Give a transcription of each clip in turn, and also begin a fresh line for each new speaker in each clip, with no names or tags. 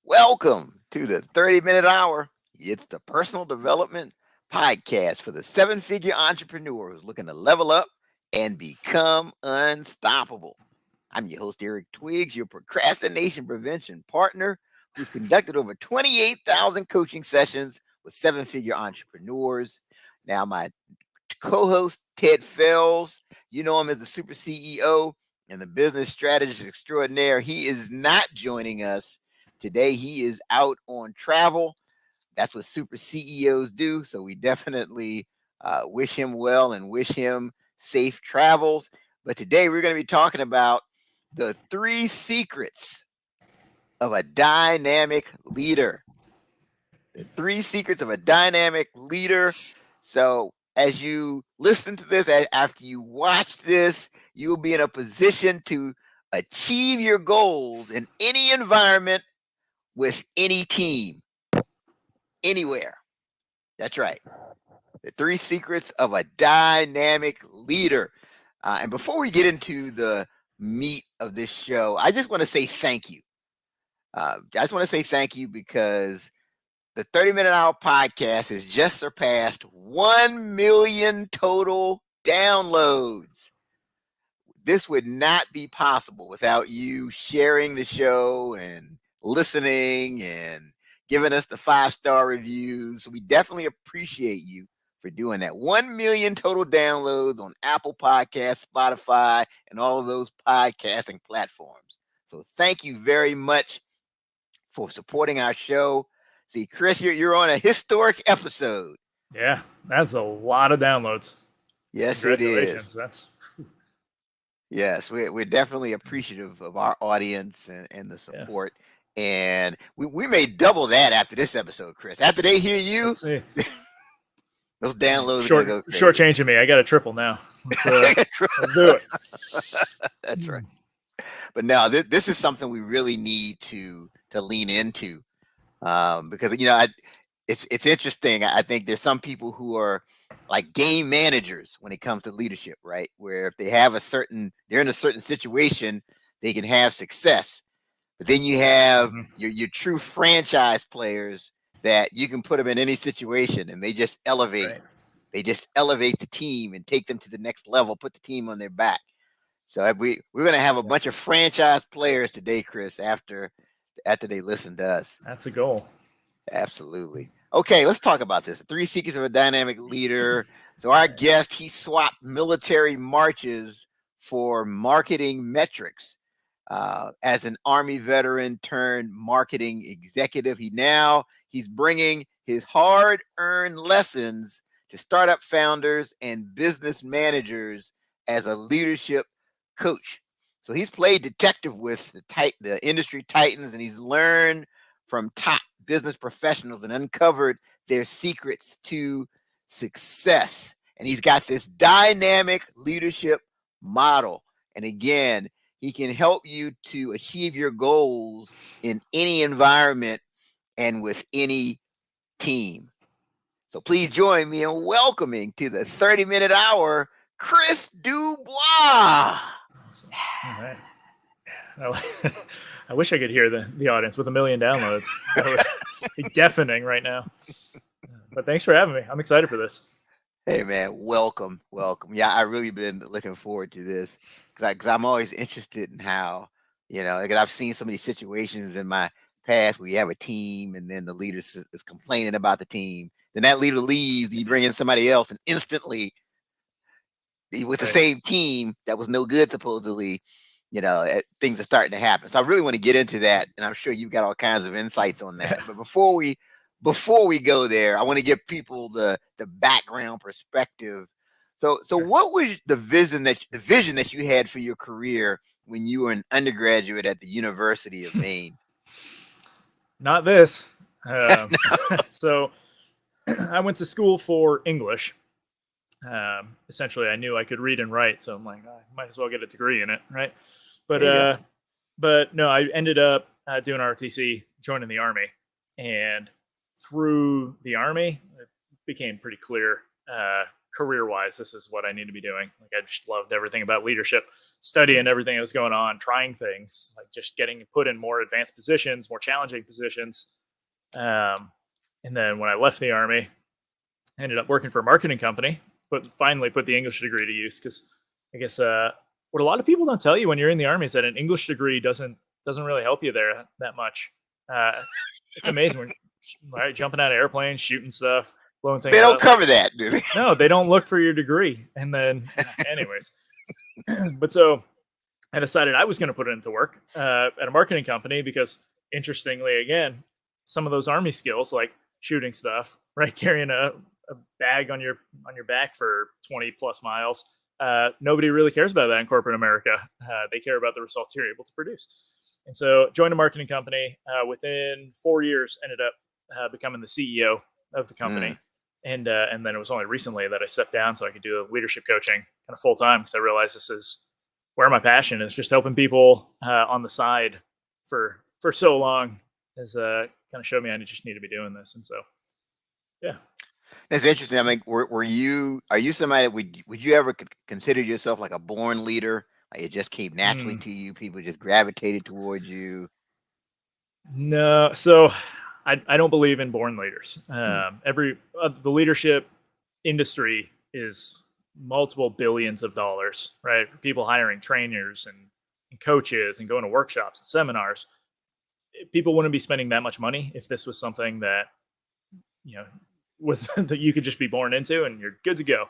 Welcome to the 30-minute hour. It's the personal development podcast for the seven-figure entrepreneur who's looking to level up and become unstoppable. I'm your host, Eric Twiggs, your procrastination prevention partner who's conducted over 28,000 coaching sessions with seven-figure entrepreneurs. Now, my co-host, Ted Fells, you know him as the super CEO and the business strategist extraordinaire. He is not joining us today. He is out on travel. That's what super CEOs do. So we definitely wish him well and wish him safe travels. But today we're going to be talking about the 3 secrets of a dynamic leader. The 3 secrets of a dynamic leader. So as you listen to this, after you watch this, you'll be in a position to achieve your goals in any environment with any team, anywhere. That's right. The 3 secrets of a dynamic leader. And before we get into the meat of this show, I just want to say thank you. I just want to say thank you because the 30-minute hour podcast has just surpassed 1 million total downloads. This would not be possible without you sharing the show and listening and giving us the 5-star reviews. So we definitely appreciate you for doing that. 1 million total downloads on Apple Podcasts, Spotify, and all of those podcasting platforms. So thank you very much for supporting our show. See, Chris, you're on a historic episode.
Yeah, that's a lot of downloads.
Yes, it is. Yes, we're definitely appreciative of our audience and the support. Yeah. And we may double that after this episode, Chris. After they hear you, those downloads are going to go crazy.
Shortchanging me. I got a triple now. Let's do it.
That's right. But no, this is something we really need to lean into. Because it's interesting. I think there's some people who are like game managers when it comes to leadership, right? Where if they have they're in a certain situation, they can have success. But then you have your true franchise players that you can put them in any situation and they just elevate. Right. They just elevate the team and take them to the next level, put the team on their back. So we're going to have a bunch of franchise players today, Chris, after they listen to us.
That's a goal.
Absolutely. Okay, let's talk about this. 3 secrets of a dynamic leader. So our guest, he swapped military marches for marketing metrics. As an Army veteran turned marketing executive, he's bringing his hard-earned lessons to startup founders and business managers as a leadership coach. So he's played detective with the industry titans, and he's learned from top business professionals and uncovered their secrets to success. And he's got this dynamic leadership model. And again, he can help you to achieve your goals in any environment and with any team. So please join me in welcoming to the 30-minute hour, Chris Dubois.
Awesome. All right. I wish I could hear the audience with 1 million downloads. That would be deafening right now. But thanks for having me. I'm excited for this.
Hey, man, welcome. Yeah, I've really been looking forward to this because I'm always interested in how, like I've seen so many situations in my past where you have a team and then the leader is complaining about the team. Then that leader leaves, you bring in somebody else, and instantly with the same team that was no good, supposedly, things are starting to happen. So I really want to get into that, and I'm sure you've got all kinds of insights on that. But before we go there, I want to give people the background perspective. So what was the vision that you had for your career when you were an undergraduate at the University of Maine?
Not this. So I went to school for English. Essentially, I knew I could read and write, so I'm like, I might as well get a degree in it, right? But no, I ended up doing ROTC, joining the Army, and through the Army, it became pretty clear career-wise, this is what I need to be doing. Like I just loved everything about leadership, studying everything that was going on, trying things, like just getting put in more advanced positions, more challenging positions. And then when I left the Army, I ended up working for a marketing company, but finally put the English degree to use because I guess what a lot of people don't tell you when you're in the Army is that an English degree doesn't really help you there that much. It's amazing when right jumping out of airplanes, shooting stuff, blowing things
They don't
up.
cover that, do they?
No, they don't look for your degree. And then, anyways, but so I decided I was going to put it into work at a marketing company because, interestingly, again, some of those Army skills like shooting stuff, right, carrying a bag on your back for 20 plus miles. Nobody really cares about that in corporate America. They care about the results you're able to produce. And so joined a marketing company. Within 4 years, ended up becoming the CEO of the company. And then it was only recently that I stepped down so I could do leadership coaching kind of full time because I realized this is where my passion is, just helping people on the side for so long has kind of showed me I just need to be doing this. And so, yeah.
That's interesting. I mean, are you somebody that would you ever consider yourself like a born leader? Like it just came naturally to you. People just gravitated towards you.
No, so I don't believe in born leaders. The leadership industry is multiple billions of dollars, right? For people hiring trainers and coaches and going to workshops and seminars. People wouldn't be spending that much money if this was something that was that you could just be born into and you're good to go.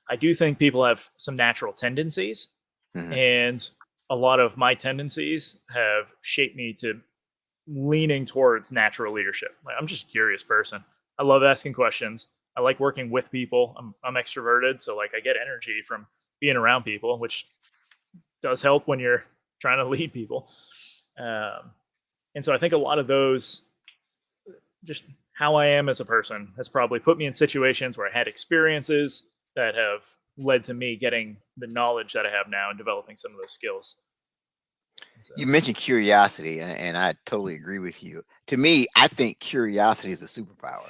I do think people have some natural tendencies, and a lot of my tendencies have shaped me to leaning towards natural leadership. Like, I'm just a curious person. I love asking questions. I like working with people. I'm extroverted, so like I get energy from being around people, which does help when you're trying to lead people. And so I think a lot of those, just how I am as a person, has probably put me in situations where I had experiences that have led to me getting the knowledge that I have now and developing some of those skills. So.
You mentioned curiosity, and I totally agree with you. To me, I think curiosity is a superpower.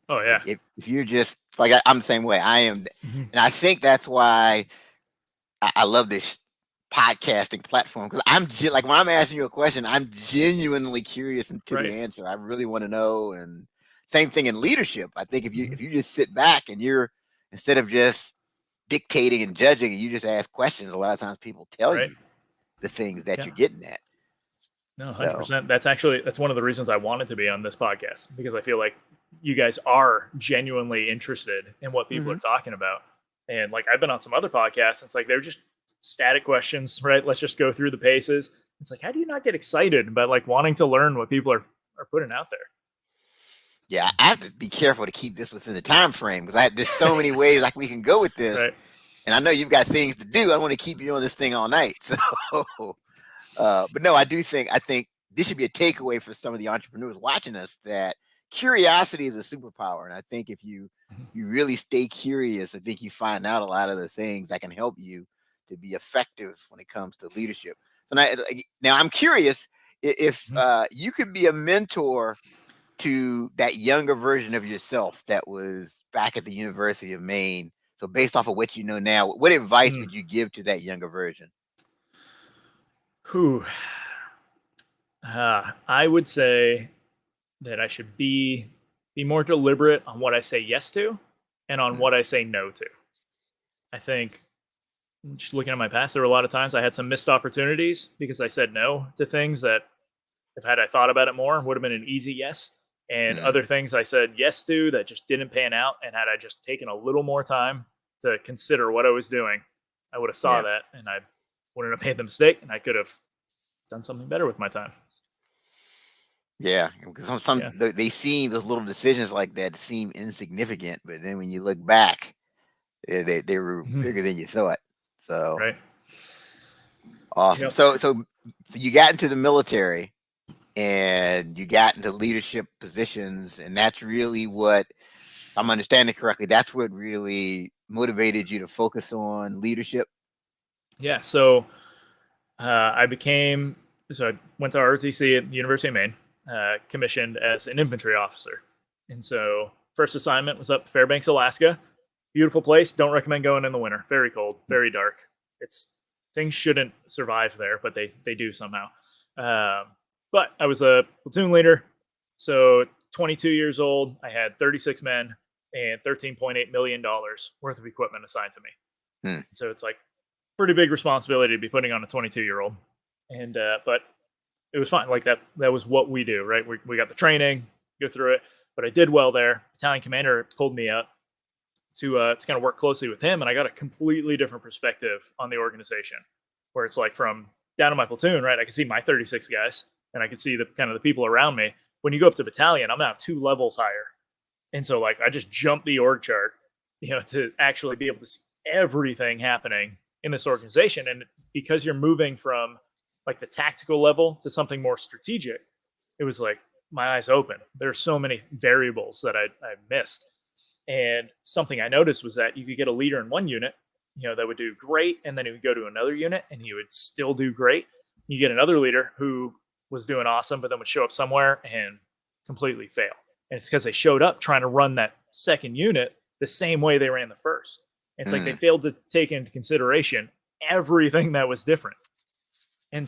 Oh yeah.
If you're just like I'm the same way. I am, and I think that's why I love this podcasting platform because I'm like when I'm asking you a question, I'm genuinely curious to the answer. I really want to know. And same thing in leadership. I think if you just sit back and you're instead of just dictating and judging, and you just ask questions, a lot of times people tell you the things that you're getting at.
No, 100%. That's one of the reasons I wanted to be on this podcast, because I feel like you guys are genuinely interested in what people are talking about. And like I've been on some other podcasts, it's like they're just static questions, right? Let's just go through the paces. It's like, how do you not get excited about like wanting to learn what people are putting out there?
Yeah, I have to be careful to keep this within the time frame because there's so many ways like we can go with this.
Right.
And I know you've got things to do. I want to keep you on this thing all night. So, but no, I think this should be a takeaway for some of the entrepreneurs watching us that curiosity is a superpower. And I think if you really stay curious, I think you find out a lot of the things that can help you to be effective when it comes to leadership. So now I'm curious if you could be a mentor to that younger version of yourself that was back at the University of Maine. So based off of what you know now, what advice would you give to that younger version?
I would say that I should be more deliberate on what I say yes to and on what I say no to. I think just looking at my past, there were a lot of times I had some missed opportunities because I said no to things that if I thought about it more, would have been an easy yes. And other things I said yes to that just didn't pan out. And had I just taken a little more time to consider what I was doing, I would have saw that and I wouldn't have made the mistake and I could have done something better with my time.
Yeah, because they seem, those little decisions like that seem insignificant, but then when you look back, they were bigger than you thought. So awesome.
Yep.
So you got into the military and you got into leadership positions, and that's really what, if I'm understanding correctly, that's what really motivated you to focus on leadership.
Yeah. So I went to ROTC at the University of Maine, commissioned as an infantry officer. And so first assignment was up Fairbanks, Alaska. Beautiful place. Don't recommend going in the winter. Very cold, very dark. Things shouldn't survive there, but they do somehow. But I was a platoon leader, so 22 years old. I had 36 men and $13.8 million worth of equipment assigned to me. So it's like pretty big responsibility to be putting on a 22-year-old. And but it was fine. Like that was what we do, right? We got the training, go through it. But I did well there. Battalion commander pulled me up to kind of work closely with him, and I got a completely different perspective on the organization, where it's like from down to my platoon, right? I could see my 36 guys, and I could see the kind of the people around me. When you go up to battalion, I'm now 2 levels higher, and so like I just jumped the org chart, to actually be able to see everything happening in this organization. And because you're moving from like the tactical level to something more strategic, it was like my eyes open. There's so many variables that I missed. And something I noticed was that you could get a leader in one unit, that would do great, and then he would go to another unit and he would still do great. You get another leader who was doing awesome, but then would show up somewhere and completely fail. And it's because they showed up trying to run that second unit the same way they ran the first. And it's like they failed to take into consideration everything that was different. And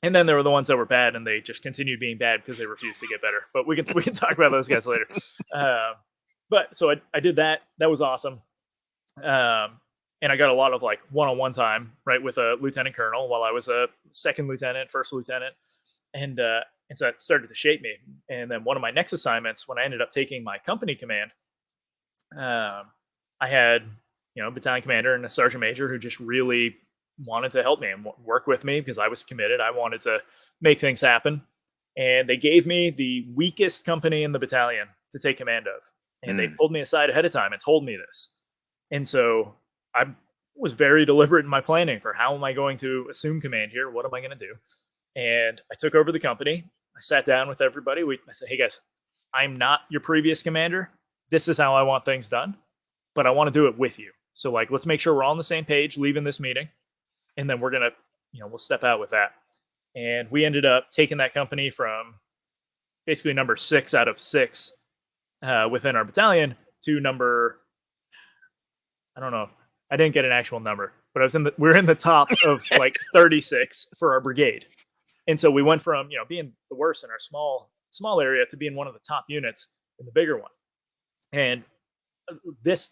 then there were the ones that were bad, and they just continued being bad because they refused to get better. But we can talk about those guys later. But so I did that. That was awesome. And I got a lot of like one-on-one time, right, with a lieutenant colonel while I was a second lieutenant, first lieutenant. And so that started to shape me. And then one of my next assignments, when I ended up taking my company command, I had, battalion commander and a sergeant major who just really wanted to help me and work with me because I was committed. I wanted to make things happen. And they gave me the weakest company in the battalion to take command of. And they pulled me aside ahead of time and told me this. And so I was very deliberate in my planning for how am I going to assume command here? What am I going to do? And I took over the company. I sat down with everybody. I said, hey guys, I'm not your previous commander. This is how I want things done, but I want to do it with you. So like, let's make sure we're all on the same page leaving this meeting. And then we're going to, we'll step out with that. And we ended up taking that company from basically number 6 out of 6 within our battalion to number, I don't know if I didn't get an actual number, but we're in the top of like 36 for our brigade. And so we went from, being the worst in our small area to being one of the top units in the bigger one. And this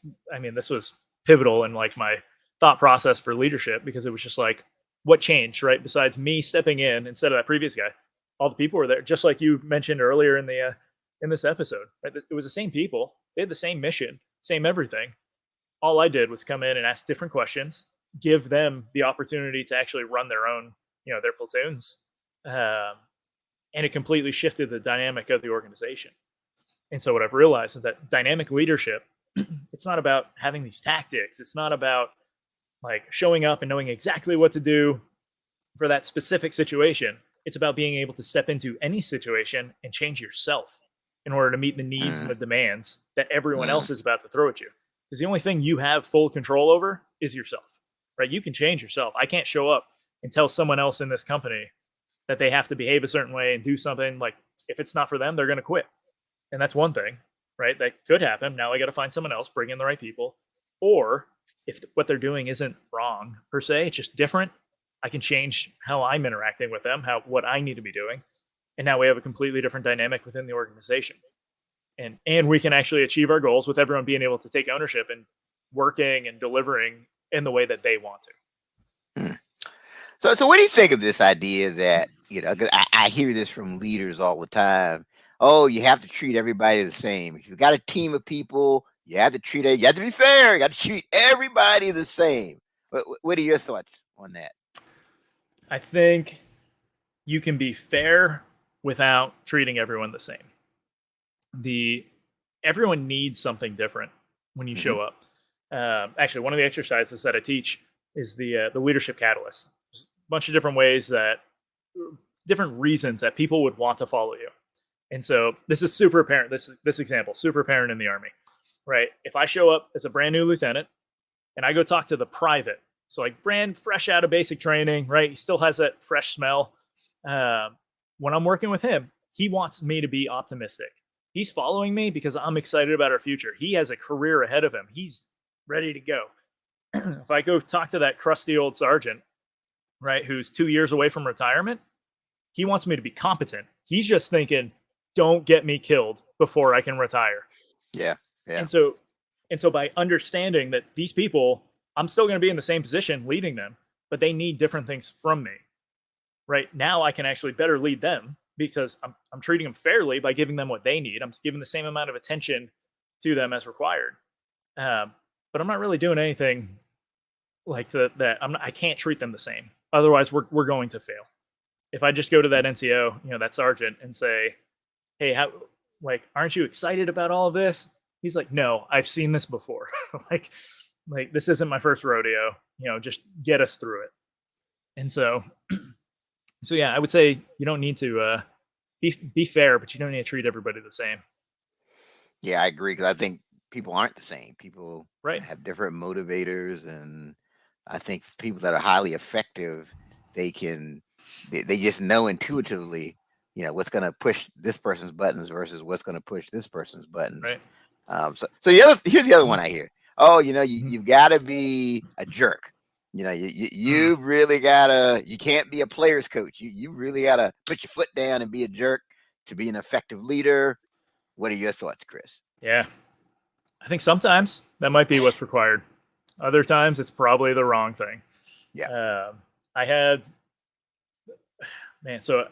was pivotal in like my thought process for leadership, because it was just like, what changed, right? Besides me stepping in instead of that previous guy, all the people were there, just like you mentioned earlier in this episode, right? It was the same people. They had the same mission, same everything. All I did was come in and ask different questions, give them the opportunity to actually run their own, their platoons. And it completely shifted the dynamic of the organization. And so what I've realized is that dynamic leadership, it's not about having these tactics. It's not about like showing up and knowing exactly what to do for that specific situation. It's about being able to step into any situation and change yourself in order to meet the needs and the demands that everyone else is about to throw at you. Because the only thing you have full control over is yourself, right? You can change yourself. I can't show up and tell someone else in this company that they have to behave a certain way and do something. Like, if it's not for them, they're going to quit. And that's one thing, right? That could happen. Now I got to find someone else, bring in the right people. Or if what they're doing isn't wrong per se, it's just different, I can change how I'm interacting with them, what I need to be doing. And now we have a completely different dynamic within the organization. And we can actually achieve our goals with everyone being able to take ownership and working and delivering in the way that they want to.
So what do you think of this idea that, 'cause I hear this from leaders all the time. Oh, you have to treat everybody the same. If you've got a team of people, you have to be fair. You got to treat everybody the same. What are your thoughts on that?
I think you can be fair without treating everyone the same. Everyone needs something different when you show up. Actually, one of the exercises that I teach is the leadership catalyst. There's a bunch of different different reasons that people would want to follow you. And so this is super apparent. This example, super apparent in the Army, right? If I show up as a brand new lieutenant and I go talk to the private, so like brand fresh out of basic training, right? He still has that fresh smell. When I'm working with him, he wants me to be optimistic. he's following me because I'm excited about our future. He has a career ahead of him. He's ready to go. If I go talk to that crusty old sergeant, right, who's 2 years away from retirement, he wants me to be competent. He's just thinking, don't get me killed before I can retire.
Yeah. Yeah.
And so by understanding that these people, I'm still going to be in the same position leading them, but they need different things from me. Right now, I can actually better lead them because I'm treating them fairly by giving them what they need. I'm giving the same amount of attention to them as required. But I'm not really doing anything like that. I can't treat them the same. Otherwise, we're going to fail. If I just go to that NCO, that sergeant, and say, "Hey, aren't you excited about all of this?" He's like, "No, I've seen this before. like this isn't my first rodeo. Just get us through it." And so yeah, I would say you don't need to be fair, but you don't need to treat everybody the same.
Yeah, I agree, because I think people aren't the same. People
Right.
have different motivators, and I think people that are highly effective, they just know intuitively, what's going to push this person's buttons versus what's going to push this person's buttons.
Right.
So here's the other one I hear. Oh, you've got to be a jerk. You really gotta. You can't be a player's coach. You really gotta put your foot down and be a jerk to be an effective leader. What are your thoughts, Chris?
Yeah. I think sometimes that might be what's required. Other times it's probably the wrong thing.
Yeah.
So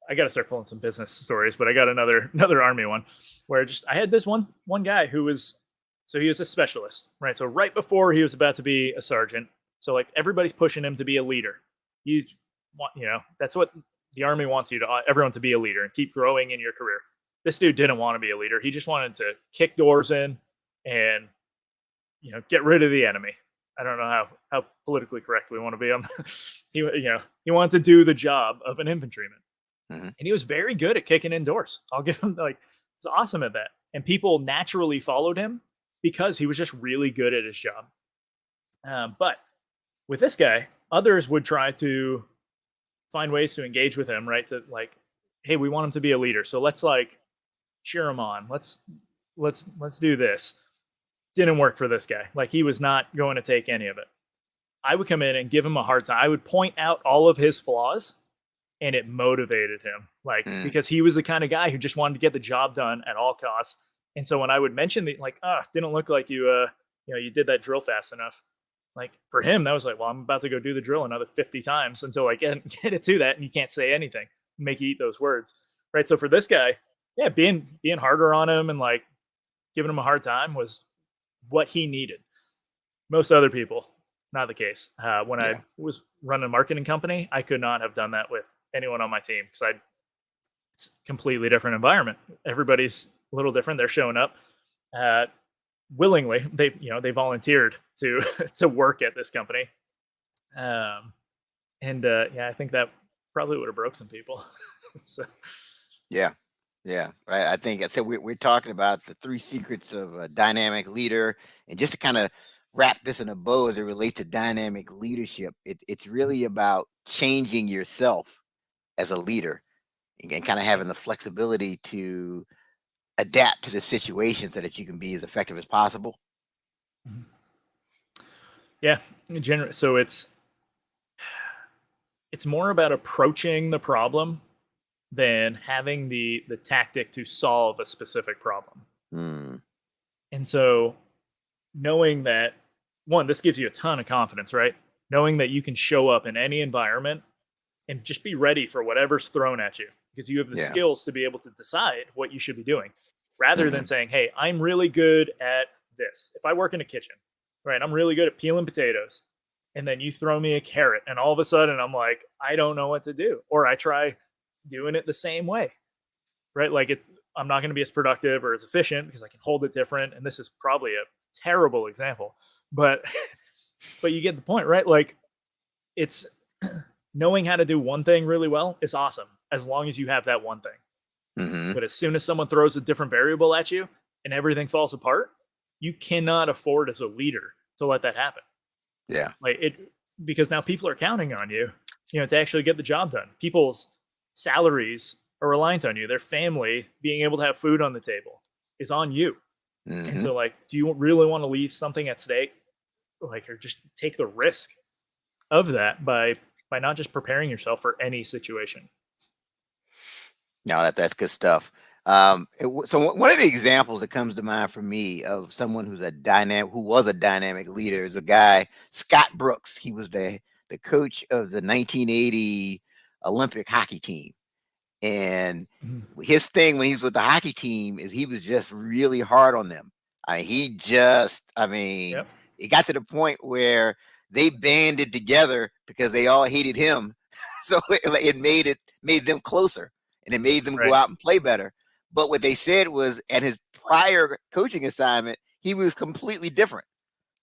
I got to start pulling some business stories, but I got another Army one where I had this one guy who was, so he was a specialist, right? So right before he was about to be a sergeant, so like everybody's pushing him to be a leader. That's what the Army wants everyone to be a leader and keep growing in your career. This dude didn't want to be a leader. He just wanted to kick doors in and, get rid of the enemy. I don't know how politically correct we want to be on. He wanted to do the job of an infantryman.
Mm-hmm.
And he was very good at kicking in doors. I'll give him he's awesome at that. And people naturally followed him because he was just really good at his job. But with this guy, others would try to find ways to engage with him, right? To hey, we want him to be a leader. So let's cheer him on. Let's do this. Didn't work for this guy. He was not going to take any of it. I would come in and give him a hard time. I would point out all of his flaws, and it motivated him. Because he was the kind of guy who just wanted to get the job done at all costs. And so when I would mention didn't look like you did that drill fast enough. For him, that was well, I'm about to go do the drill another 50 times until I get it to that, and you can't say anything. Make you eat those words, right? So for this guy, yeah, being harder on him and giving him a hard time was what he needed. Most other people, not the case. When I was running a marketing company, I could not have done that with anyone on my team because it's a completely different environment. Everybody's a little different. They're showing up willingly. They volunteered to work at this company. I think that probably would have broke some people. So.
Yeah. I think I said we're talking about the 3 secrets of a dynamic leader, and just to kind of wrap this in a bow as it relates to dynamic leadership, it's really about changing yourself as a leader and kind of having the flexibility to adapt to the situations so that you can be as effective as possible.
Yeah, so it's more about approaching the problem than having the tactic to solve a specific problem. And so knowing that, one, this gives you a ton of confidence, right? Knowing that you can show up in any environment and just be ready for whatever's thrown at you because you have the skills to be able to decide what you should be doing rather than saying, hey, I'm really good at this. If I work in a kitchen, right, I'm really good at peeling potatoes, and then you throw me a carrot and all of a sudden I'm I don't know what to do. Or I try doing it the same way, right? I'm not going to be as productive or as efficient because I can hold it different. And this is probably a terrible example, but you get the point, right? It's knowing how to do one thing really well is awesome as long as you have that one thing. But as soon as someone throws a different variable at you and everything falls apart, you cannot afford as a leader to let that happen.
Yeah.
Because now people are counting on you, to actually get the job done. People's salaries are reliant on you. Their family being able to have food on the table is on you. And
Hmm.
so, like, do you really want to leave something at stake, like, or just take the risk of that by not just preparing yourself for any situation?
No, that's good stuff. So one of the examples that comes to mind for me of someone who was a dynamic leader is a guy, Scott Brooks. He was the coach of the 1980 Olympic hockey team. And
Mhm.
his thing when he was with the hockey team is he was just really hard on them. I mean,
Yep.
it got to the point where they banded together because they all hated him. So it made them closer and it made them go
Right.
out and play better. But what they said was at his prior coaching assignment, he was completely different.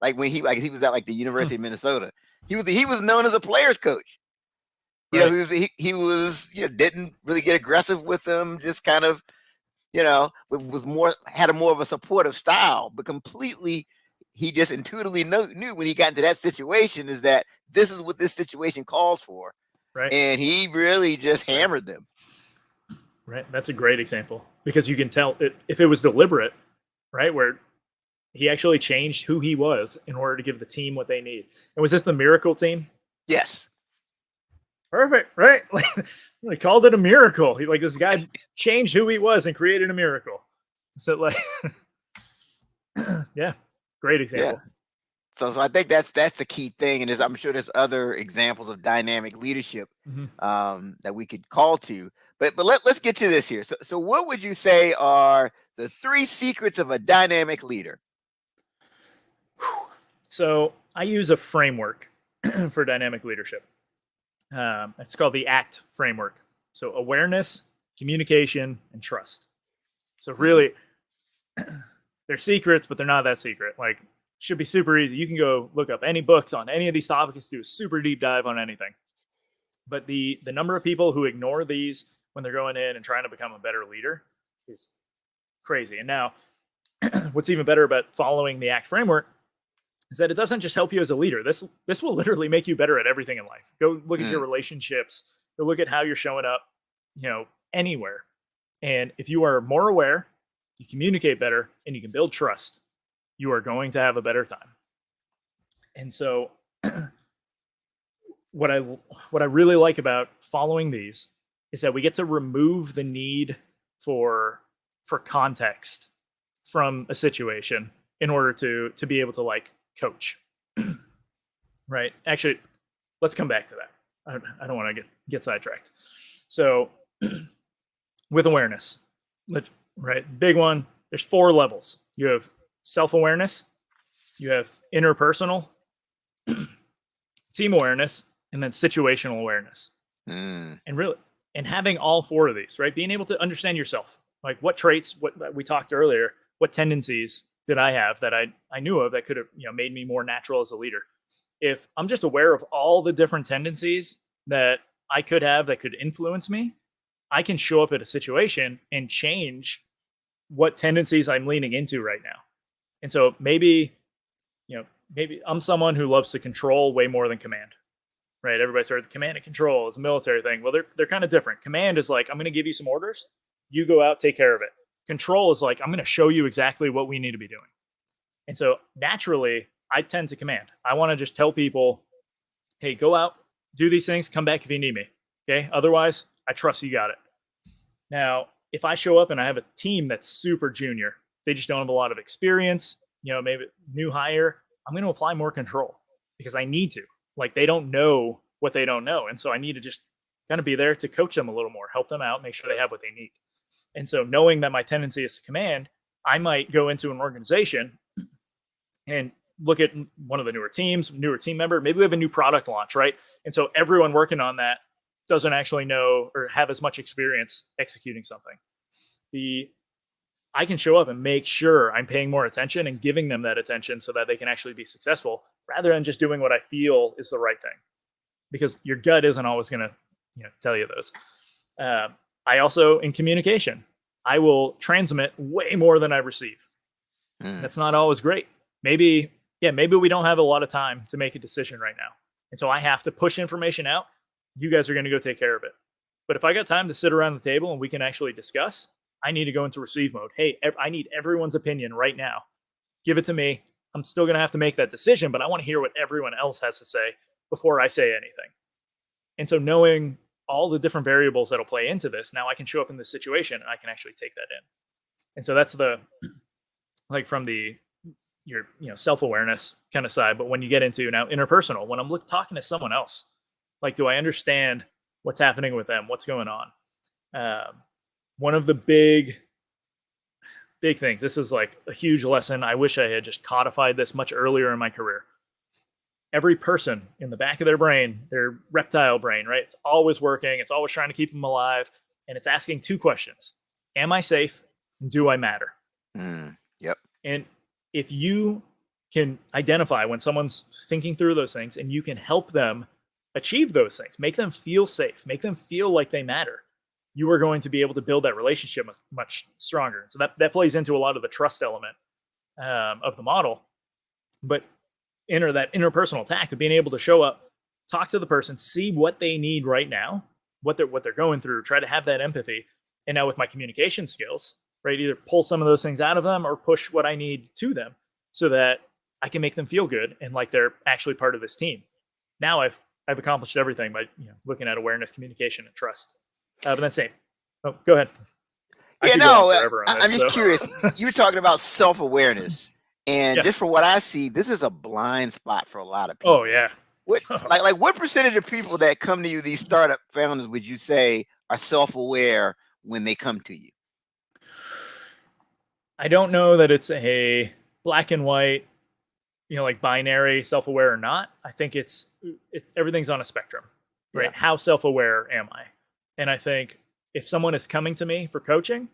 Like when he was at like the
Hmm.
University of Minnesota, he was known as a player's coach.
Right.
He was didn't really get aggressive with them, just kind of was more had a more of a supportive style, but completely he just intuitively knew when he got into that situation is that this is what this situation calls for,
Right.
and he really just
Right.
hammered them.
Right. That's a great example because you can tell if it was deliberate, right? Where he actually changed who he was in order to give the team what they need. And was this the miracle team?
Yes.
Perfect, right? Like they called it a miracle. Like this guy changed who he was and created a miracle. So like, yeah, great
Yeah.
example.
So I think that's the key thing, and I'm sure there's other examples of dynamic leadership
Mhm.
that we could call to. But let's get to this here. So what would you say are the 3 secrets of a dynamic leader?
So I use a framework for dynamic leadership. It's called the ACT framework. So awareness, communication, and trust. So
Hmm.
really, they're secrets, but they're not that secret. Like, should be super easy. You can go look up any books on any of these topics, do a super deep dive on anything. But the number of people who ignore these when they're going in and trying to become a better leader is crazy. And now, what's even better about following the ACT framework is that it doesn't just help you as a leader. This will literally make you better at everything in life. Go look at your
Mm.
relationships. Go look at how you're showing up, anywhere. And if you are more aware, you communicate better, and you can build trust, you are going to have a better time. And so, what I what I really like about following these is that we get to remove the need for for context from a situation in order to be able to like coach. Right? Actually, let's come back to that. I don't want to get sidetracked. So, with awareness, right, big one. There's 4 levels. You have self awareness, you have interpersonal, team awareness, and then situational awareness.
Mm.
And really, and having all 4 of these, right, being able to understand yourself, like what traits, what we talked earlier, what tendencies did I have that I knew of that could have made me more natural as a leader. If I'm just aware of all the different tendencies that I could have that could influence me, I can show up at a situation and change what tendencies I'm leaning into right now. And so maybe I'm someone who loves to control way more than command. Right? Everybody's heard the command and control is a military thing. Well, they're kind of different. Command is like, I'm going to give you some orders, you go out, take care of it. Control is like, I'm going to show you exactly what we need to be doing. And so naturally, I tend to command. I want to just tell people, hey, go out, do these things, come back if you need me. Okay. Otherwise, I trust you got it. Now, if I show up and I have a team that's super junior, they just don't have a lot of experience, maybe new hire, I'm going to apply more control because I need to. Like they don't know what they don't know. And so I need to just kind of be there to coach them a little more, help them out, make sure they have what they need. And so knowing that my tendency is to command, I might go into an organization and look at one of the newer teams, newer team member. Maybe we have a new product launch, right? And so everyone working on that doesn't actually know or have as much experience executing something. The I can show up and make sure I'm paying more attention and giving them that attention so that they can actually be successful rather than just doing what I feel is the right thing. Because your gut isn't always going to tell you those. I also, in communication, I will transmit way more than I receive.
Mm.
That's not always great. Maybe we don't have a lot of time to make a decision right now. And so I have to push information out. You guys are going to go take care of it. But if I got time to sit around the table and we can actually discuss, I need to go into receive mode. Hey, I need everyone's opinion right now. Give it to me. I'm still going to have to make that decision, but I want to hear what everyone else has to say before I say anything. And so knowing all the different variables that'll play into this, now I can show up in this situation and I can actually take that in. And so that's the, like, from the your self-awareness kind of side. But when you get into now interpersonal, when I'm talking to someone else, like, do I understand what's happening with them, what's going on? One of the big things, this is like a huge lesson. I wish I had just codified this much earlier in my career. Every person, in the back of their brain, their reptile brain, right, it's always working, it's always trying to keep them alive, and it's asking two questions: am I safe, and do I matter?
Yep.
And if you can identify when someone's thinking through those things, and you can help them achieve those things, make them feel safe, make them feel like they matter, you are going to be able to build that relationship much stronger. So that plays into a lot of the trust element of the model. But that interpersonal tact of being able to show up, talk to the person, see what they need right now, what they're going through, try to have that empathy. And now with my communication skills, right, either pull some of those things out of them or push what I need to them so that I can make them feel good and like they're actually part of this team. Now I've accomplished everything by looking at awareness, communication, and trust. But then say, oh, go ahead.
Yeah, no, I'm just curious. You were talking about self-awareness, and just from what I see, this is a blind spot for a lot of people.
Oh yeah.
What percentage of people that come to you, these startup founders, would you say are self-aware when they come to you?
I don't know that it's a black and white, like binary, self-aware or not. I think it's everything's on a spectrum, right? Yeah. How self-aware am I? And I think if someone is coming to me for coaching,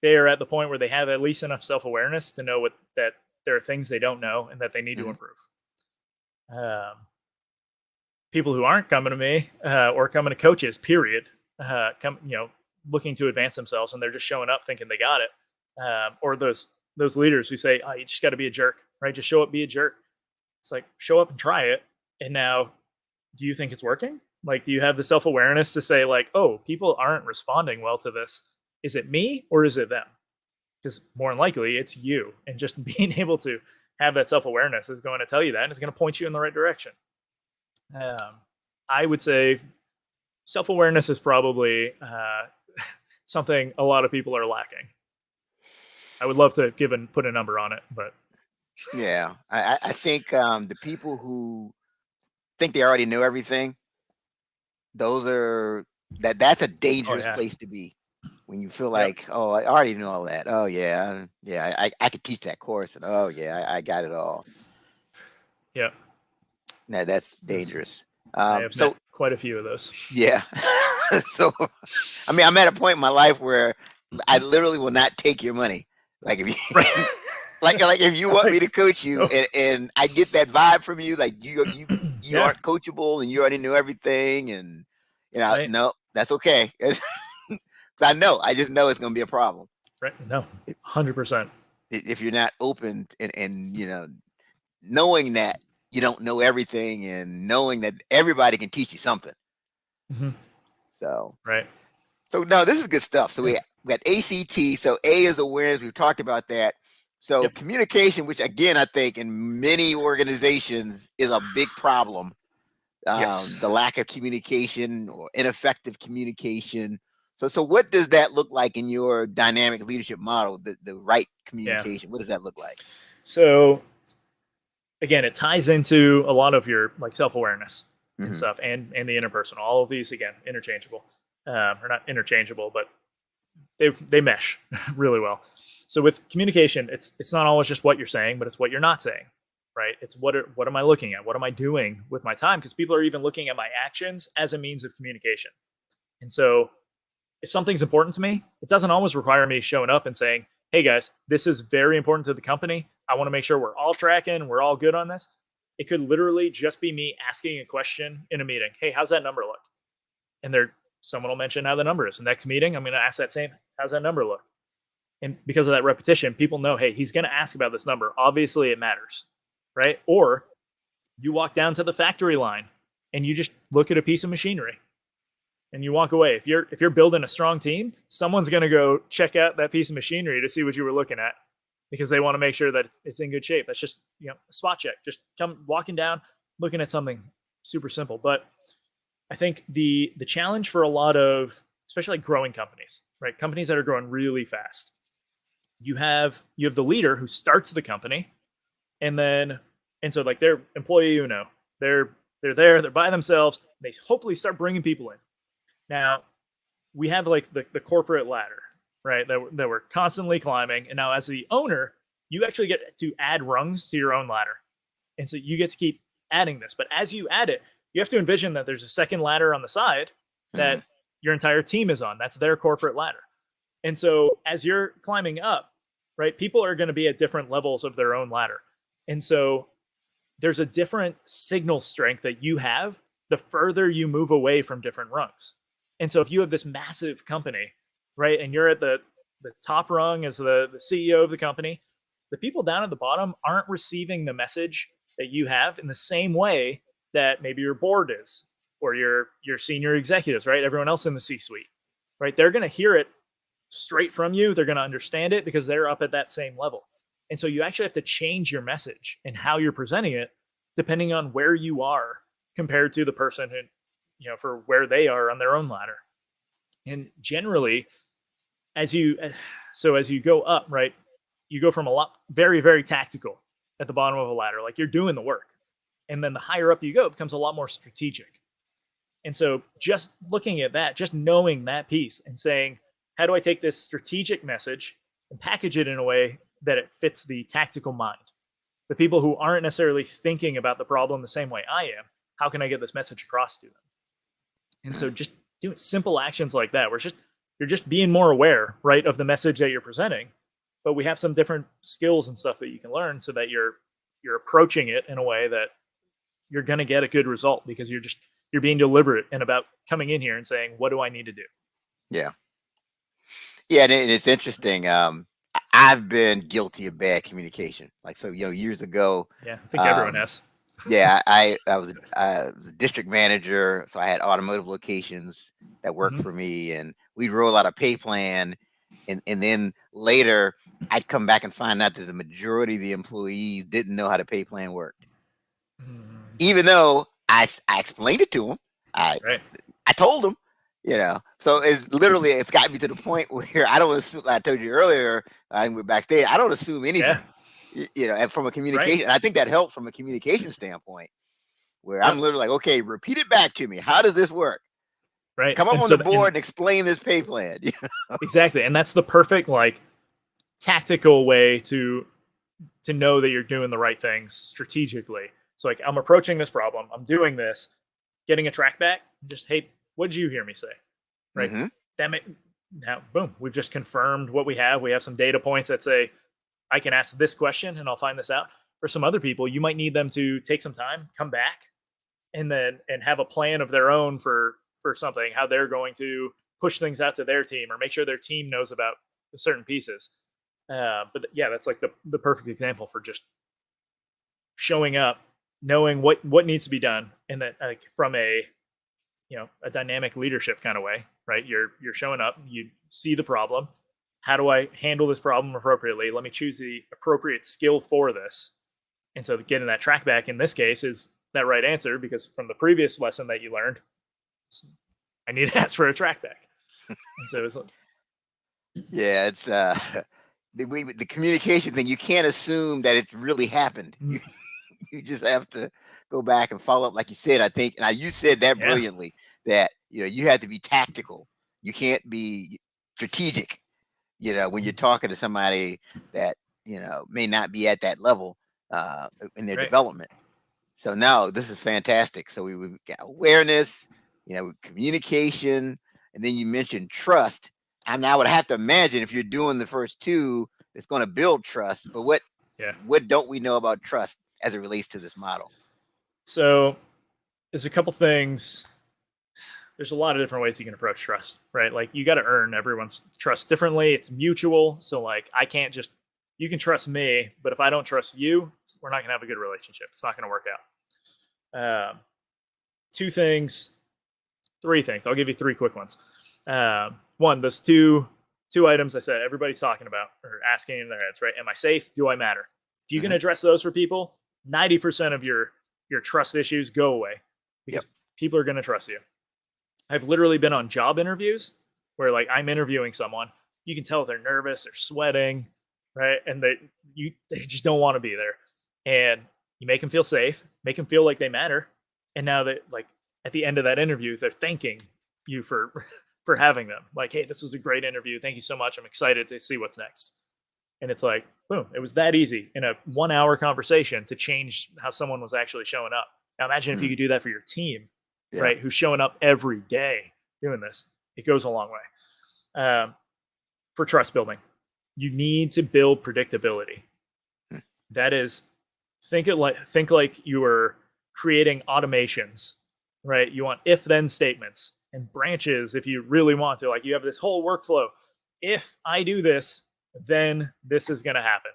they are at the point where they have at least enough self-awareness to know that there are things they don't know and that they need to improve. People who aren't coming to me or coming to coaches, period, looking to advance themselves, and they're just showing up thinking they got it. Or those leaders who say, oh, you just got to be a jerk, right? Just show up, be a jerk. It's like, show up and try it. And now, do you think it's working? Like, do you have the self-awareness to say, like, oh, people aren't responding well to this? Is it me or is it them? Because more than likely, it's you. And just being able to have that self-awareness is going to tell you that, and it's going to point you in the right direction. I would say self-awareness is probably something a lot of people are lacking. I would love to put a number on it, but
yeah, I think the people who think they already know everything, that's a dangerous place to be. When you feel like, oh, I already know all that. Oh yeah, I could teach that course, and oh yeah, I got it all.
Yeah,
no, that's dangerous.
I have met quite a few of those.
Yeah, so I mean, I'm at a point in my life where I literally will not take your money. Like if you, like if you want me to coach you, and I get that vibe from you, like you aren't coachable and you already know everything, and no, that's okay. I just know it's going to be a problem.
Right? No, 100%.
If you're not open and knowing that you don't know everything and knowing that everybody can teach you something.
Mm-hmm.
So
right.
So no, this is good stuff. So we got ACT. So A is awareness. We've talked about that. So communication, which again, I think in many organizations is a big problem. The lack of communication or ineffective communication. So what does that look like in your dynamic leadership model, the right communication? What does that look like?
So again, it ties into a lot of your like self-awareness and stuff and the interpersonal. All of these, again, interchangeable. Or not interchangeable, but they mesh really well. So with communication, it's not always just what you're saying, but it's what you're not saying, right? It's what am I looking at? What am I doing with my time? Because people are even looking at my actions as a means of communication. And so if something's important to me, it doesn't always require me showing up and saying, hey guys, this is very important to the company. I want to make sure we're all tracking, we're all good on this. It could literally just be me asking a question in a meeting. Hey, how's that number look? And someone will mention how the number is. The next meeting, I'm going to ask that same, how's that number look? And because of that repetition, people know, hey, he's going to ask about this number. Obviously it matters, right? Or you walk down to the factory line and you just look at a piece of machinery and you walk away. If you're building a strong team, someone's going to go check out that piece of machinery to see what you were looking at because they want to make sure that it's in good shape. That's just, a spot check. Just come walking down, looking at something super simple. But I think the challenge for a lot of, especially like growing companies, right? Companies that are growing really fast. You have the leader who starts the company, and so like they're employee uno. They're there, they're by themselves. They hopefully start bringing people in. Now, we have like the corporate ladder, right? That we're constantly climbing. And now as the owner, you actually get to add rungs to your own ladder. And so you get to keep adding this. But as you add it, you have to envision that there's a second ladder on the side that your entire team is on. That's their corporate ladder. And so as you're climbing up, right, people are going to be at different levels of their own ladder. And so there's a different signal strength that you have the further you move away from different rungs. And so if you have this massive company, right, and you're at the top rung as the CEO of the company, the people down at the bottom aren't receiving the message that you have in the same way that maybe your board is or your senior executives, right? Everyone else in the C-suite, right? They're going to hear it straight from you. They're going to understand it because they're up at that same level. And so you actually have to change your message and how you're presenting it depending on where you are compared to the person who, for where they are on their own ladder. And generally, as you go up, right, you go from a lot very, very tactical at the bottom of a ladder, like you're doing the work. And then the higher up you go, it becomes a lot more strategic. And so just looking at that, just knowing that piece and saying, how do I take this strategic message and package it in a way that it fits the tactical mind? The people who aren't necessarily thinking about the problem the same way I am, how can I get this message across to them? And so just doing simple actions like that, where you're just being more aware, right, of the message that you're presenting. But we have some different skills and stuff that you can learn so that you're approaching it in a way that you're going to get a good result because you're being deliberate and about coming in here and saying, what do I need to do?
Yeah. Yeah. And it's interesting. I've been guilty of bad communication. Like, so, years ago.
Yeah. I think everyone has.
Yeah. I was a district manager. So I had automotive locations that worked for me, and we'd roll out a pay plan. And then later I'd come back and find out that the majority of the employees didn't know how the pay plan worked. Even though I explained it to them, I told them, so it's got me to the point where I don't assume. I told you earlier, I we're backstage. I don't assume anything, from a communication. And I think that helped from a communication standpoint, where I'm literally like, okay, repeat it back to me. How does this work?
Right.
Come up on the board and explain this pay plan.
Exactly. And that's the perfect, like, tactical way to know that you're doing the right things strategically. So like, I'm approaching this problem, I'm doing this, getting a track back, just, hey, what did you hear me say? Right. Now, boom, we've just confirmed what we have. We have some data points that say, I can ask this question and I'll find this out. For some other people, you might need them to take some time, come back, and have a plan of their own for something, how they're going to push things out to their team or make sure their team knows about certain pieces. But yeah, that's like the perfect example for just showing up, knowing what needs to be done, and that, like, from a dynamic leadership kind of way, right? You're showing up, you see the problem. How do I handle this problem appropriately? Let me choose the appropriate skill for this. And so getting that track back in this case is that right answer, because from the previous lesson that you learned, I need to ask for a track back. And so it's like,
yeah, it's the communication thing. You can't assume that it's really happened. You just have to go back and follow up, like you said. I think, and you said that brilliantly, that you have to be tactical. You can't be strategic. When you're talking to somebody that may not be at that level in their development. So no, this is fantastic. So we've got awareness, communication, and then you mentioned trust. I mean, I would have to imagine if you're doing the first two, it's going to build trust. But what don't we know about trust as it relates to this model?
So there's a couple things. There's a lot of different ways you can approach trust, right? Like, you got to earn everyone's trust differently. It's mutual. So like, you can trust me, but if I don't trust you, we're not going to have a good relationship. It's not going to work out. Three Three things. I'll give you three quick ones. One, those two items I said everybody's talking about or asking in their heads, right? Am I safe? Do I matter? If you can
Mhm.
address those for people, 90% of your trust issues go away
Yep.
because people are going to trust you. I've literally been on job interviews where like I'm interviewing someone, you can tell they're nervous, they're sweating, right? And they just don't want to be there. And you make them feel safe, make them feel like they matter. And now that like at the end of that interview, they're thanking you for for having them. Like, hey, this was a great interview. Thank you so much. I'm excited to see what's next. And it's like, boom, it was that easy in a 1 hour conversation to change how someone was actually showing up. Now imagine if you
Mhm.
could do that for your team,
Yeah.
right? Who's showing up every day doing this. It goes a long way. For trust building, you need to build predictability.
Hmm.
That is, think like you are creating automations, right? You want if then statements and branches if you really want to. Like you have this whole workflow. If I do this, then this is going to happen.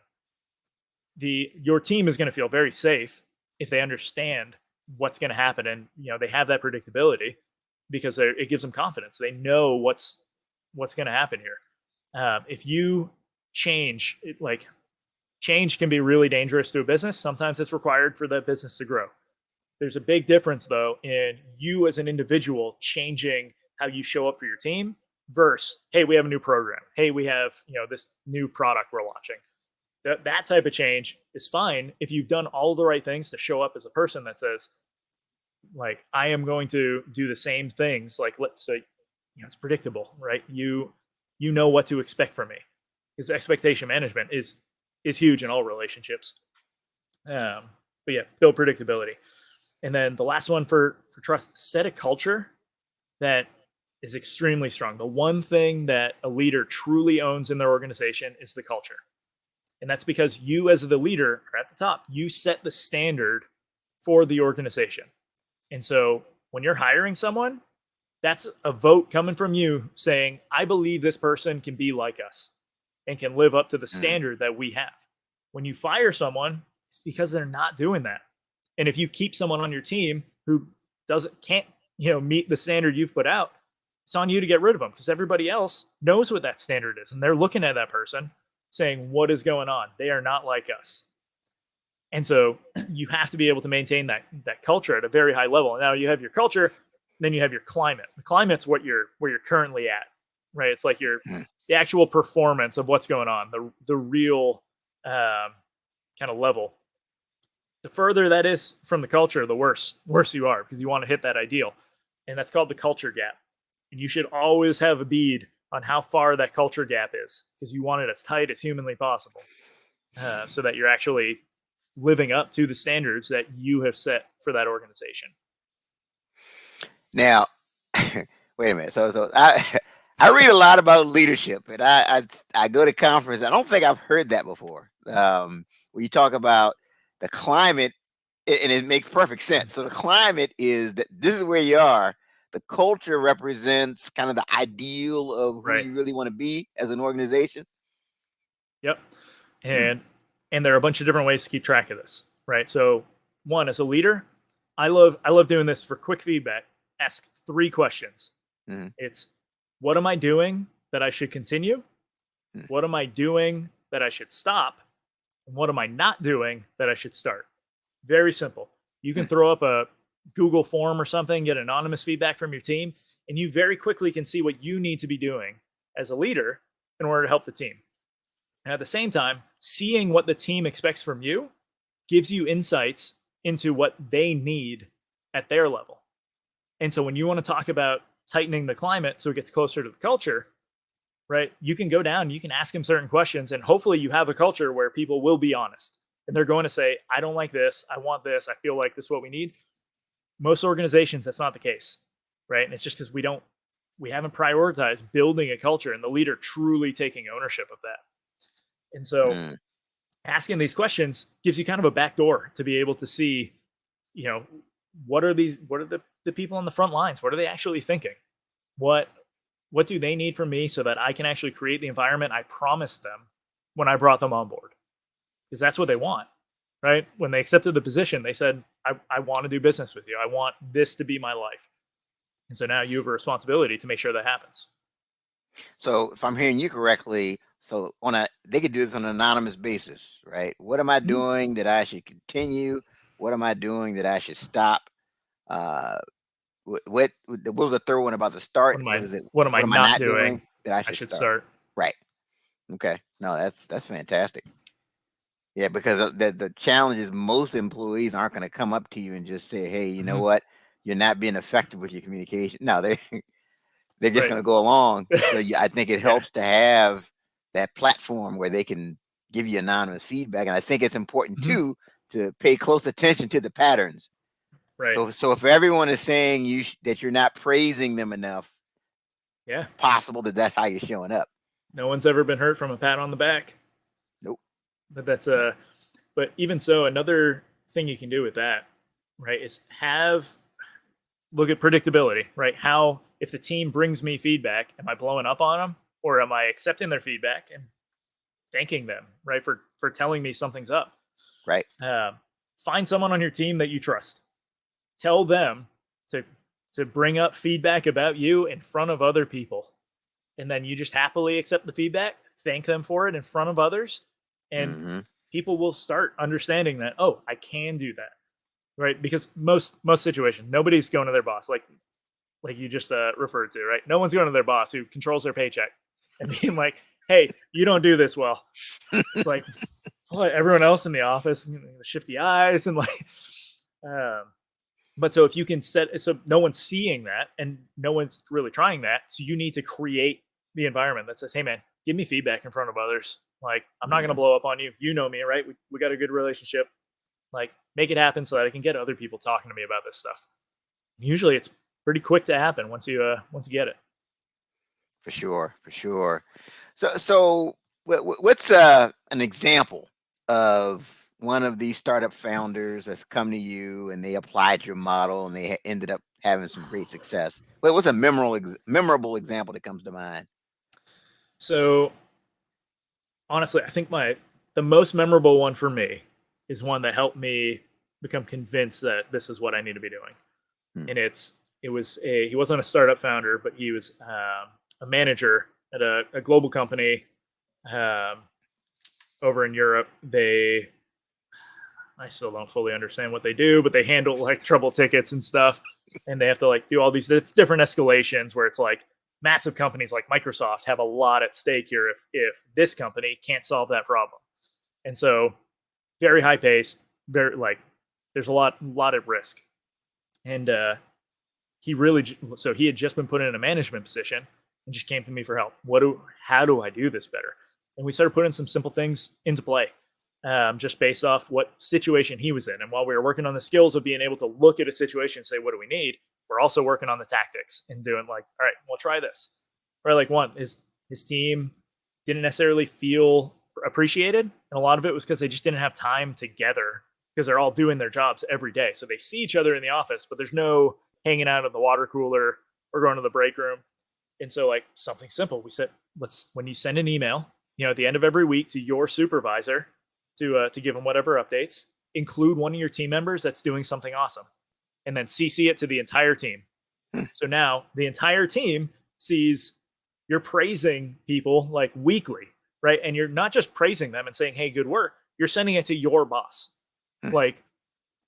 Your team is going to feel very safe if they understand what's going to happen, and they have that predictability because it gives them confidence. They know what's going to happen here. If you change, like change can be really dangerous to a business. Sometimes it's required for that business to grow. There's a big difference though in you as an individual changing how you show up for your team versus, hey, we have a new program. Hey, we have this new product we're launching. That type of change is fine if you've done all the right things to show up as a person that says, like, I am going to do the same things. Like, let's say, it's predictable, right? You know what to expect from me, because expectation management is huge in all relationships. But yeah, build predictability. And then the last one for trust, set a culture that is extremely strong. The one thing that a leader truly owns in their organization is the culture. And that's because you, as the leader, are at the top. You set the standard for the organization. And so when you're hiring someone, that's a vote coming from you saying, I believe this person can be like us and can live up to the
Mhm.
standard that we have. When you fire someone, it's because they're not doing that. And if you keep someone on your team who can't meet the standard you've put out, it's on you to get rid of them, because everybody else knows what that standard is and they're looking at that person saying, what is going on? They are not like us. And so you have to be able to maintain that culture at a very high level. Now you have your culture, then you have your climate. The climate's where you're currently at, right? It's like
Mhm.
the actual performance of what's going on, the real kind of level. The further that is from the culture, the worse you are, because you want to hit that ideal, and that's called the culture gap. And you should always have a bead on how far that culture gap is, because you want it as tight as humanly possible, so that you're actually living up to the standards that you have set for that organization.
Now, wait a minute. So I read a lot about leadership, and I go to conferences. I don't think I've heard that before. When you talk about the climate, and it makes perfect sense. So the climate is that this is where you are. The culture represents kind of the ideal of who
Right.
you really want to be as an organization.
Yep.
Hmm.
And there are a bunch of different ways to keep track of this, right? So one, as a leader, I love doing this for quick feedback. Ask 3 questions.
Hmm.
It's, what am I doing that I should continue?
Hmm.
What am I doing that I should stop? And what am I not doing that I should start? Very simple. You can
Hmm.
throw up a Google form or something, get anonymous feedback from your team, and you very quickly can see what you need to be doing as a leader in order to help the team. And at the same time, seeing what the team expects from you gives you insights into what they need at their level. And so when you want to talk about tightening the climate so it gets closer to the culture, right? You can go down, you can ask them certain questions, and hopefully you have a culture where people will be honest. And they're going to say, I don't like this, I want this, I feel like this is what we need. Most organizations, that's not the case, right? And it's just because we haven't prioritized building a culture and the leader truly taking ownership of that. And so
Hmm.
asking these questions gives you kind of a back door to be able to see, you know, what are the people on the front lines? What are they actually thinking? What what do they need from me so that I can actually create the environment I promised them when I brought them on board? Because that's what they want, right? When they accepted the position, they said, I want to do business with you. I want this to be my life. And so now you have a responsibility to make sure that happens.
So if I'm hearing you correctly, so they could do this on an anonymous basis, right? What am I
Mhm.
doing that I should continue? What am I doing that I should stop? Uh, what was the third one about the start? What is it?
What am I
What am I
not
not
doing?
doing that I
I
should
should
start?
start.
Right. Okay. No, that's fantastic. Yeah, because the challenge is most employees aren't going to come up to you and just say, "Hey, you know
Mhm.
what? You're not being effective with your communication." No, they're just
Right.
going to go along. So I think it
Yeah.
helps to have that platform where they can give you anonymous feedback, and I think it's important
Mhm.
too to pay close attention to the patterns.
Right.
So if everyone is saying that you're not praising them enough,
Yeah.
it's possible that that's how you're showing up.
No one's ever been hurt from a pat on the back.
Nope.
But that's
No.
but even so, another thing you can do with that, right, is look at predictability, right? How, if the team brings me feedback, am I blowing up on them, or am I accepting their feedback and thanking them, right, for telling me something's up?
Right.
Um, find someone on your team that you trust. Tell them to bring up feedback about you in front of other people, and then you just happily accept the feedback, thank them for it in front of others, and
Mm-hmm.
people will start understanding that, oh, I can do that, right? Because most situations, nobody's going to their boss, like you just referred to, right? No one's going to their boss who controls their paycheck and being like, hey, you don't do this well. It's like, well, everyone else in the office, shifty eyes, and like, um, but so if you can so no one's seeing that and no one's really trying that, so you need to create the environment that says, hey man, give me feedback in front of others. Like, I'm not going to
Mm-hmm.
blow up on you. You know me, right? We got a good relationship. Like, make it happen so that I can get other people talking to me about this stuff. Usually it's pretty quick to happen once you get it.
For sure. For sure. So what's an example of one of these startup founders that's come to you and they applied your model and they ended up having some great success? What's a memorable example that comes to mind?
So honestly, I think the most memorable one for me is one that helped me become convinced that this is what I need to be doing.
Hmm.
And he wasn't a startup founder, but he was a manager at a global company um, over in Europe. I still don't fully understand what they do, but they handle like trouble tickets and stuff, and they have to like do all these different escalations where it's like massive companies like Microsoft have a lot at stake here if this company can't solve that problem. And so very high paced, very like there's a lot at risk. And he had just been put in a management position and just came to me for help. How do I do this better? And we started putting some simple things into play, just based off what situation he was in. And while we were working on the skills of being able to look at a situation and say, what do we need? We're also working on the tactics and doing like, all right, we'll try this. Right, like his team didn't necessarily feel appreciated, and a lot of it was because they just didn't have time together because they're all doing their jobs every day. So they see each other in the office, but there's no hanging out at the water cooler or going to the break room. And so, like, something simple, we said, when you send an email, at the end of every week to your supervisor to give them whatever updates, include one of your team members that's doing something awesome, and then CC it to the entire team.
Hmm.
So now the entire team sees you're praising people like weekly, right? And you're not just praising them and saying, hey, good work. You're sending it to your boss.
Hmm.
Like,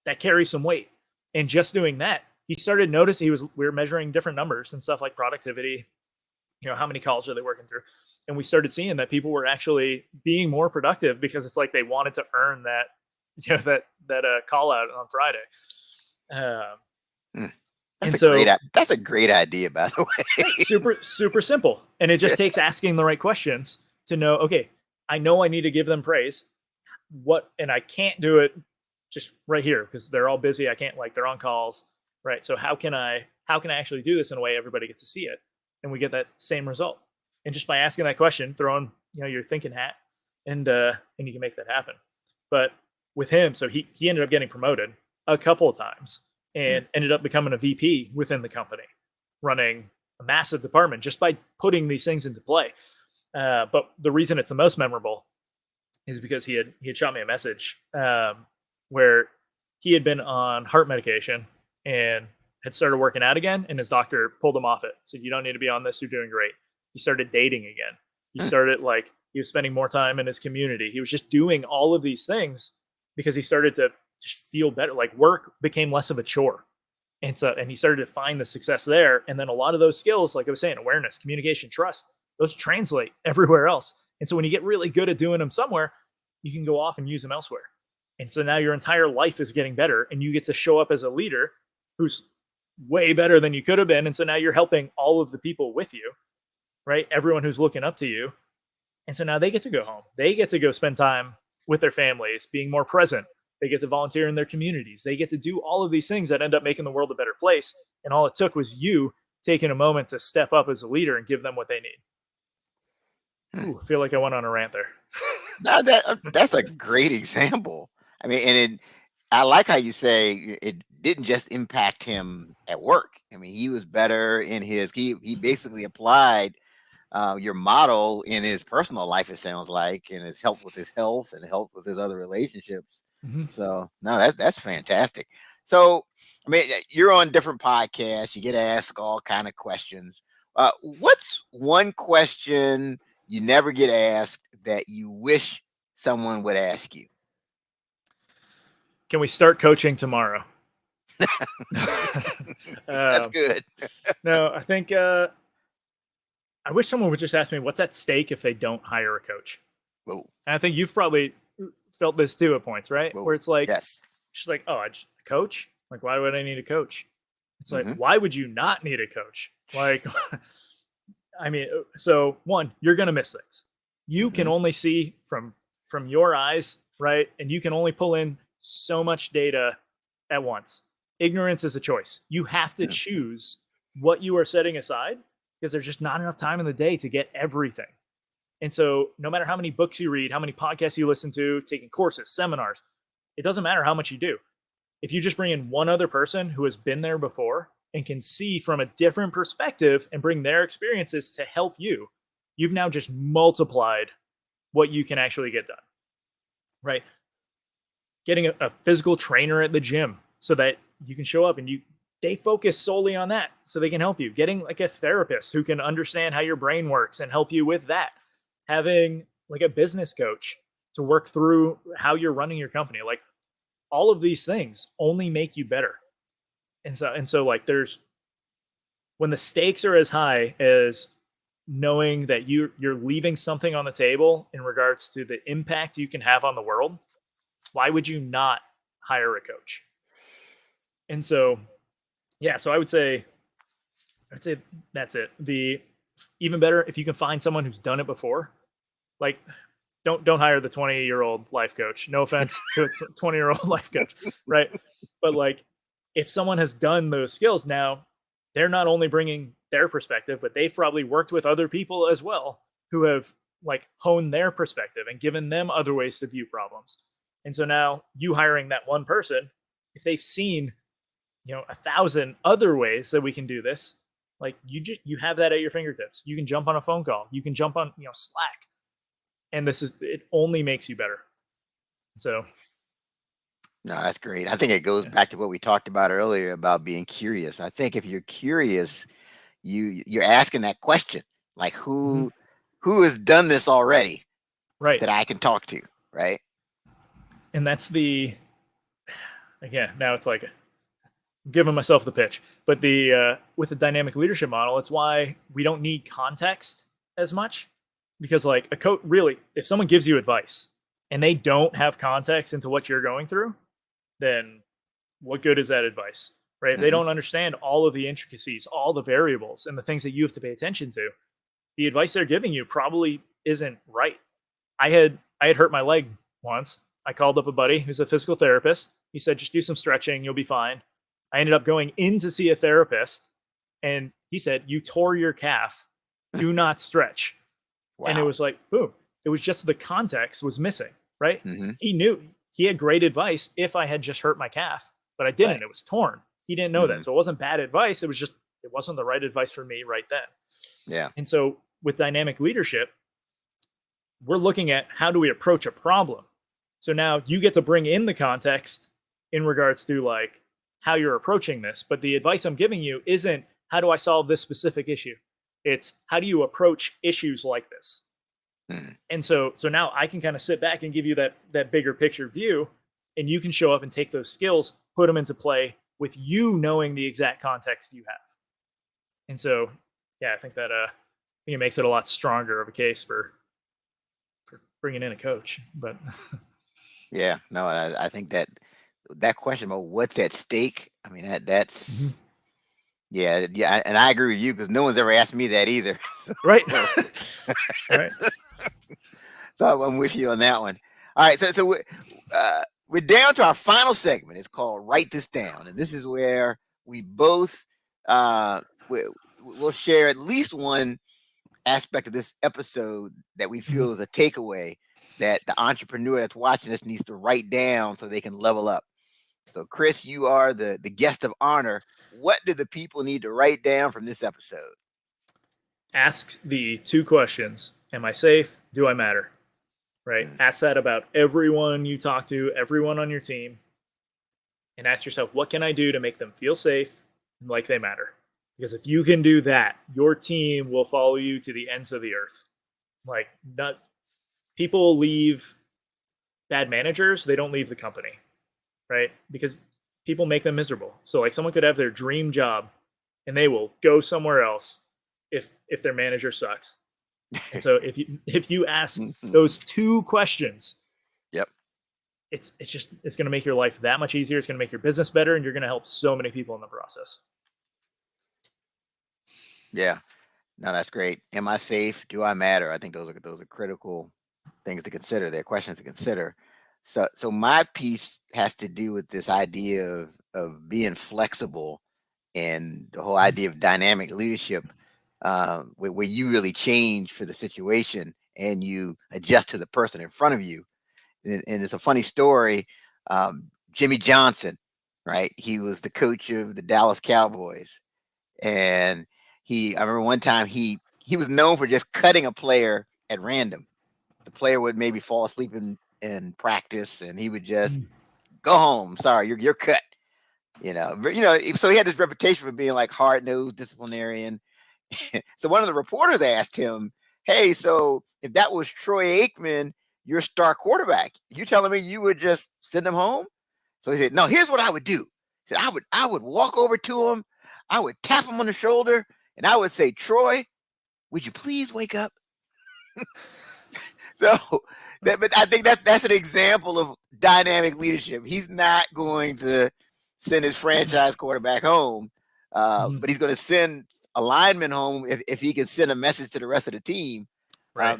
that carries some weight. And just doing that, he started noticing we were measuring different numbers and stuff like productivity, how many calls are they working through? And we started seeing that people were actually being more productive because it's like they wanted to earn that, that call out on Friday.
Hmm. That's a great idea, by the way.
super, super simple. And it just takes asking the right questions to know, okay, I know I need to give them praise. And I can't do it just right here because they're all busy. I can't, like, they're on calls, right? So how can I actually do this in a way everybody gets to see it? And we get that same result. And just by asking that question, throwing, your thinking hat, and you can make that happen. But with him, so he ended up getting promoted a couple of times and ended up becoming a VP within the company, running a massive department just by putting these things into play. But the reason it's the most memorable is because he had shot me a message where he had been on heart medication and had started working out again, and his doctor pulled him off it. Said, "You don't need to be on this. You're doing great." He started dating again. He started he was spending more time in his community. He was just doing all of these things because he started to just feel better. Like work became less of a chore. And he started to find the success there. And then a lot of those skills, like I was saying, awareness, communication, trust, those translate everywhere else. And so when you get really good at doing them somewhere, you can go off and use them elsewhere. And so now your entire life is getting better, and you get to show up as a leader who's way better than you could have been. And so now you're helping all of the people with you, right? Everyone who's looking up to you. And so now they get to go home. They get to go spend time with their families, being more present. They get to volunteer in their communities. They get to do all of these things that end up making the world a better place. And all it took was you taking a moment to step up as a leader and give them what they need. Ooh, I feel like I went on a rant there.
Now that's a great example. I mean, and I like how you say it didn't just impact him at work. I mean, he was better in he basically applied your model in his personal life, it sounds like, and his help with his health and help with his other relationships.
Mm-hmm.
So no, that's fantastic. So I mean, you're on different podcasts, you get asked all kind of questions. What's one question you never get asked that you wish someone would ask you?
Can we start coaching tomorrow?
That's good.
No, I think I wish someone would just ask me what's at stake if they don't hire a coach.
Whoa.
And I think you've probably felt this too at points, right?
Whoa.
Where it's like,
yes,
she's like, oh, I just coach. Like, why would I need a coach? It's like,
Mhm.
why would you not need a coach? Like, I mean, so one, you're gonna miss things. You can only see from your eyes, right? And you can only pull in so much data at once. Ignorance is a choice. You have to choose what you are setting aside because there's just not enough time in the day to get everything. And so no matter how many books you read, how many podcasts you listen to, taking courses, seminars, it doesn't matter how much you do. If you just bring in one other person who has been there before and can see from a different perspective and bring their experiences to help you, you've now just multiplied what you can actually get done, right? Getting a physical trainer at the gym so that you can show up and they focus solely on that so they can help you. Getting like a therapist who can understand how your brain works and help you with that. Having like a business coach to work through how you're running your company. Like all of these things only make you better. And so like when the stakes are as high as knowing that you're leaving something on the table in regards to the impact you can have on the world, why would you not hire a coach? And so, yeah, so I would say that's it. The even better if you can find someone who's done it before. Like, don't hire the 20-year-old life coach. No offense to a 20-year-old life coach, right? But like, if someone has done those skills now, they're not only bringing their perspective, but they've probably worked with other people as well who have like honed their perspective and given them other ways to view problems. And so now you hiring that one person, if they've seen, 1,000 other ways that we can do this, like you have that at your fingertips. You can jump on a phone call. You can jump on, Slack. And it only makes you better. So.
No, that's great. I think it goes back to what we talked about earlier about being curious. I think if you're curious, you're asking that question, like who has done this already,
right?
That I can talk to, right?
And that's again, now it's like I'm giving myself the pitch, but with the dynamic leadership model, it's why we don't need context as much, because like a coach, really, if someone gives you advice and they don't have context into what you're going through, then what good is that advice, right? If they don't understand all of the intricacies, all the variables and the things that you have to pay attention to, the advice they're giving you probably isn't right. I had hurt my leg once. I called up a buddy who's a physical therapist. He said, just do some stretching, you'll be fine. I ended up going in to see a therapist, and he said, you tore your calf. Do not stretch. Wow. And it was like, boom. It was just the context was missing, right? He knew. He had great advice if I had just hurt my calf, but I didn't. Right. It was torn. He didn't know that. So it wasn't bad advice. It wasn't the right advice for me right then.
Yeah.
And so with dynamic leadership, we're looking at how do we approach a problem. So now you get to bring in the context in regards to like, how you're approaching this. But the advice I'm giving you isn't how do I solve this specific issue? It's how do you approach issues like this?
Mm.
And so now I can kind of sit back and give you that bigger picture view, and you can show up and take those skills, put them into play with you knowing the exact context you have. And so, yeah, I think it makes it a lot stronger of a case for bringing in a coach. But
Yeah, no, I think that question about what's at stake, I mean, that's yeah, and I agree with you because no one's ever asked me that either.
right,
So,
right.
so I'm with you on that one. All right, so we're down to our final segment. It's called "Write This Down," and this is where we both we'll share at least one aspect of this episode that we feel is a takeaway that the entrepreneur that's watching this needs to write down so they can level up. So, Chris, you are the guest of honor. What do the people need to write down from this episode?
Ask the two questions: am I safe? Do I matter? Right. Ask that about everyone you talk to, everyone on your team, and ask yourself, what can I do to make them feel safe and like they matter? Because if you can do that, your team will follow you to the ends of the earth. Like, not people leave bad managers, they don't leave the company, right? Because people make them miserable. So like someone could have their dream job and they will go somewhere else if their manager sucks. And so if you ask those two questions,
yep,
it's going to make your life that much easier. It's going to make your business better, and you're going to help so many people in the process.
Yeah, no, that's great. Am I safe? Do I matter? I think those are critical things to consider. They're questions to consider. So my piece has to do with this idea of being flexible and the whole idea of dynamic leadership, where you really change for the situation and you adjust to the person in front of you. And it's a funny story. Jimmy Johnson, right? He was the coach of the Dallas Cowboys, and I remember one time he was known for just cutting a player at random. The player would maybe fall asleep in practice, and he would just go home. Sorry, you're cut. So he had this reputation for being like hard-nosed disciplinarian. So one of the reporters asked him, "Hey, so if that was Troy Aikman, your star quarterback, you telling me you would just send him home?" So he said, "No, here's what I would do." He said, I would walk over to him, I would tap him on the shoulder, and I would say, "Troy, would you please wake up?" So but I think that's an example of dynamic leadership. He's not going to send his franchise quarterback home, but he's going to send a lineman home if he can send a message to the rest of the team.
Right.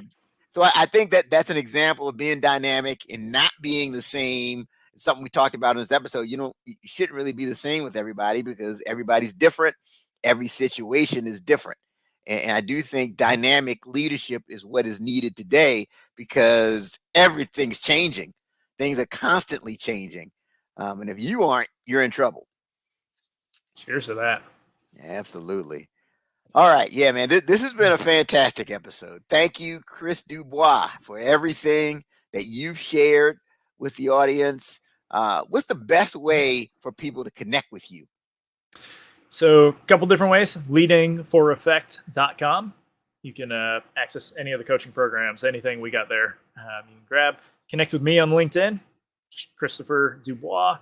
So I think that's an example of being dynamic and not being the same. It's something we talked about in this episode. You shouldn't really be the same with everybody because everybody's different. Every situation is different. And I do think dynamic leadership is what is needed today because everything's changing. Things are constantly changing. And if you aren't, you're in trouble.
Cheers to that.
Absolutely. All right. Yeah, man. This has been a fantastic episode. Thank you, Chris Dubois, for everything that you've shared with the audience. What's the best way for people to connect with you?
So a couple different ways. Leadingforeffect.com. You can access any of the coaching programs, anything we got there. You can grab. Connect with me on LinkedIn, Christopher Dubois.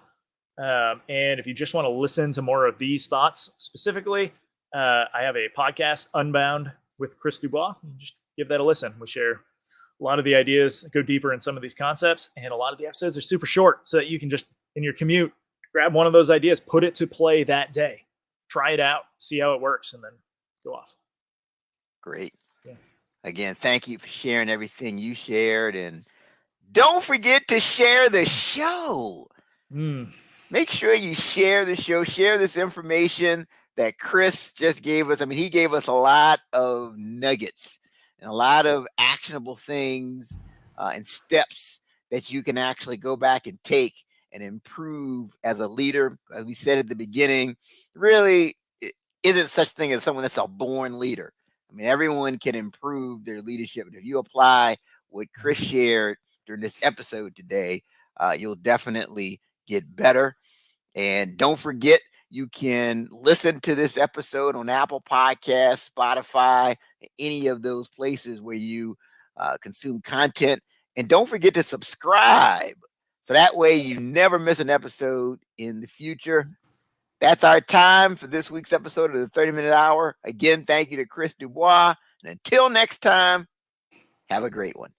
And if you just want to listen to more of these thoughts specifically, I have a podcast, Unbound, with Chris Dubois. You just give that a listen. We share a lot of the ideas, go deeper in some of these concepts, and a lot of the episodes are super short so that you can just, in your commute, grab one of those ideas, put it to play that day, try it out, see how it works, and then go off.
Great.
Yeah.
Again, thank you for sharing everything you shared. And don't forget to share the show. Make sure you share the show, share this information that Chris just gave us. I mean, he gave us a lot of nuggets and a lot of actionable things and steps that you can actually go back and take and improve as a leader. As we said at the beginning, really it isn't such thing as someone that's a born leader. I mean, everyone can improve their leadership. And if you apply what Chris shared during this episode today, you'll definitely get better. And don't forget, you can listen to this episode on Apple Podcasts, Spotify, any of those places where you consume content. And don't forget to subscribe. So that way you never miss an episode in the future. That's our time for this week's episode of the 30-Minute Hour. Again, thank you to Chris Dubois. And until next time, have a great one.